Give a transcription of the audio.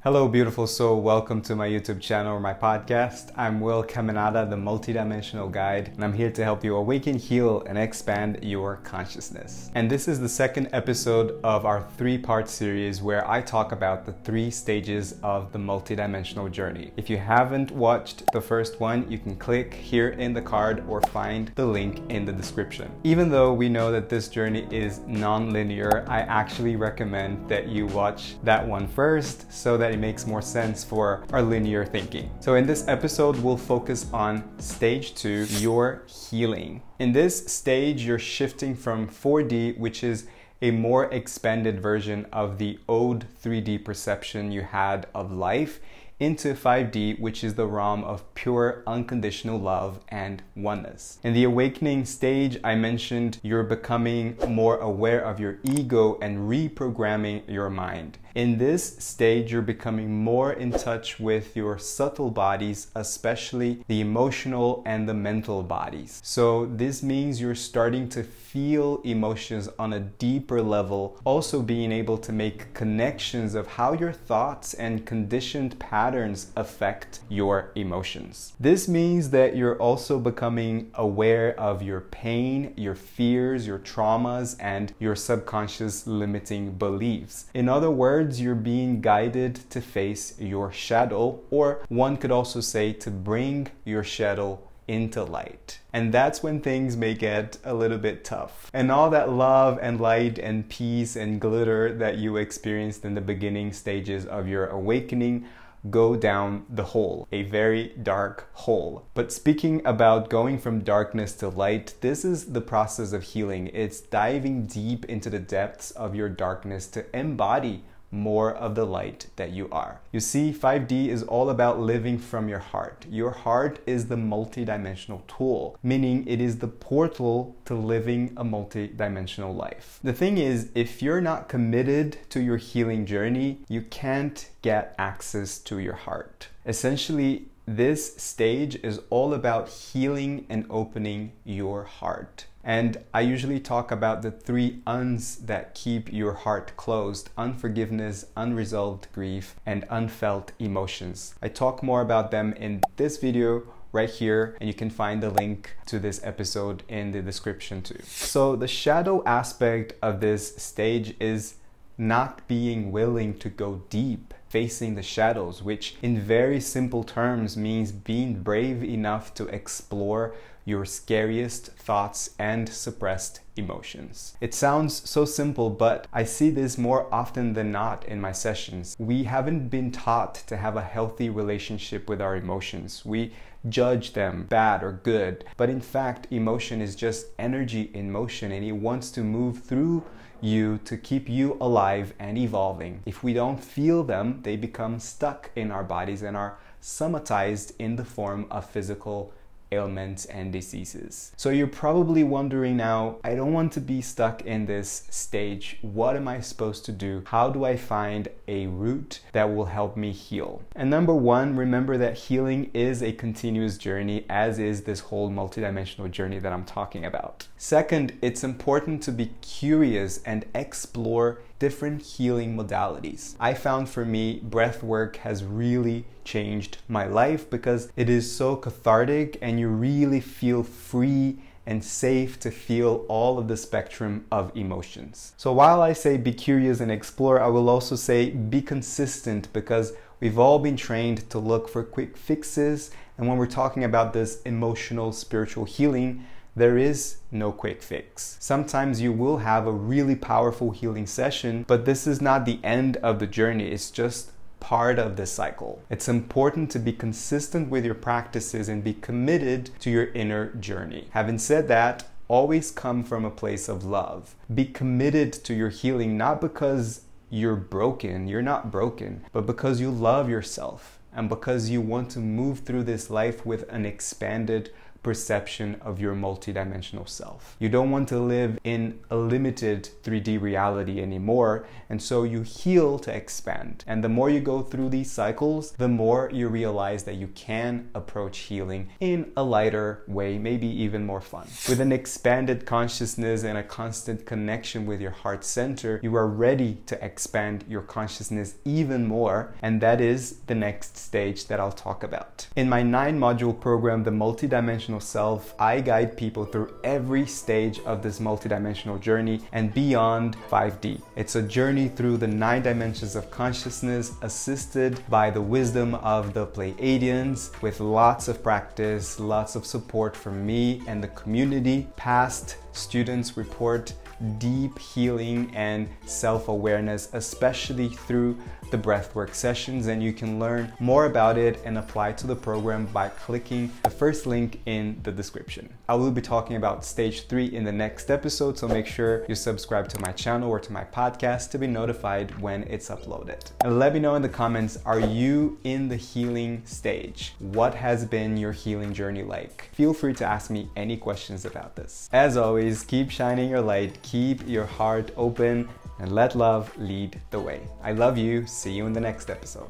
Hello, beautiful soul. Welcome to my YouTube channel or my podcast. I'm Will Caminada, the multidimensional guide, and I'm here to help you awaken, heal, and expand your consciousness. And this is the second episode of our three-part series where I talk about the 3 stages of the multidimensional journey. If you haven't watched the first one, you can click here in the card or find the link in the description. Even though we know that this journey is non-linear, I actually recommend that you watch that one first so that it makes more sense for our linear thinking. So in this episode, we'll focus on stage 2, your healing. In this stage, you're shifting from 4D, which is a more expanded version of the old 3D perception you had of life, into 5D, which is the realm of pure unconditional love and oneness. In the awakening stage, I mentioned you're becoming more aware of your ego and reprogramming your mind. In this stage, you're becoming more in touch with your subtle bodies, especially the emotional and the mental bodies. So this means you're starting to feel emotions on a deeper level, also being able to make connections of how your thoughts and conditioned patterns affect your emotions. This means that you're also becoming aware of your pain, your fears, your traumas, and your subconscious limiting beliefs. In other words, you're being guided to face your shadow, or one could also say to bring your shadow into light. And that's when things may get a little bit tough. And all that love and light and peace and glitter that you experienced in the beginning stages of your awakening go down the hole, a very dark hole. But speaking about going from darkness to light, this is the process of healing. It's diving deep into the depths of your darkness to embody more of the light that you are. You see, 5D is all about living from your heart. Your heart is the multidimensional tool, meaning it is the portal to living a multidimensional life. The thing is, if you're not committed to your healing journey, you can't get access to your heart. Essentially, this stage is all about healing and opening your heart. And I usually talk about the 3 uns that keep your heart closed: unforgiveness, unresolved grief, and unfelt emotions. I talk more about them in this video right here, and you can find the link to this episode in the description too. So the shadow aspect of this stage is not being willing to go deep, facing the shadows, which in very simple terms means being brave enough to explore your scariest thoughts and suppressed emotions. It sounds so simple, but I see this more often than not in my sessions. We haven't been taught to have a healthy relationship with our emotions. We judge them bad or good, but in fact, emotion is just energy in motion, and it wants to move through you to keep you alive and evolving. If we don't feel them, they become stuck in our bodies and are somatized in the form of physical ailments and diseases. So you're probably wondering now, I don't want to be stuck in this stage. What am I supposed to do? How do I find a route that will help me heal? And number 1, remember that healing is a continuous journey, as is this whole multidimensional journey that I'm talking about. Second, it's important to be curious and explore different healing modalities. I found for me, breath work has really changed my life because it is so cathartic and you really feel free and safe to feel all of the spectrum of emotions. So while I say be curious and explore, I will also say be consistent, because we've all been trained to look for quick fixes. And when we're talking about this emotional, spiritual healing, there is no quick fix. Sometimes you will have a really powerful healing session, but this is not the end of the journey. It's just part of the cycle. It's important to be consistent with your practices and be committed to your inner journey. Having said that, always come from a place of love. Be committed to your healing, not because you're broken, you're not broken, but because you love yourself and because you want to move through this life with an expanded perception of your multidimensional self. You don't want to live in a limited 3D reality anymore, and so you heal to expand. And the more you go through these cycles, the more you realize that you can approach healing in a lighter way, maybe even more fun. With an expanded consciousness and a constant connection with your heart center, you are ready to expand your consciousness even more, and that is the next stage that I'll talk about. In my 9-module program, The Multidimensional Self, I guide people through every stage of this multidimensional journey and beyond 5D. It's a journey through the 9 dimensions of consciousness, assisted by the wisdom of the Pleiadians, with lots of practice, lots of support from me and the community. Past students report deep healing and self-awareness, especially through the breathwork sessions, and you can learn more about it and apply to the program by clicking the first link in the description. I will be talking about stage 3 in the next episode, so make sure you subscribe to my channel or to my podcast to be notified when it's uploaded. And let me know in the comments, are you in the healing stage? What has been your healing journey like? Feel free to ask me any questions about this. As always, keep shining your light, keep your heart open, and let love lead the way. I love you. See you in the next episode.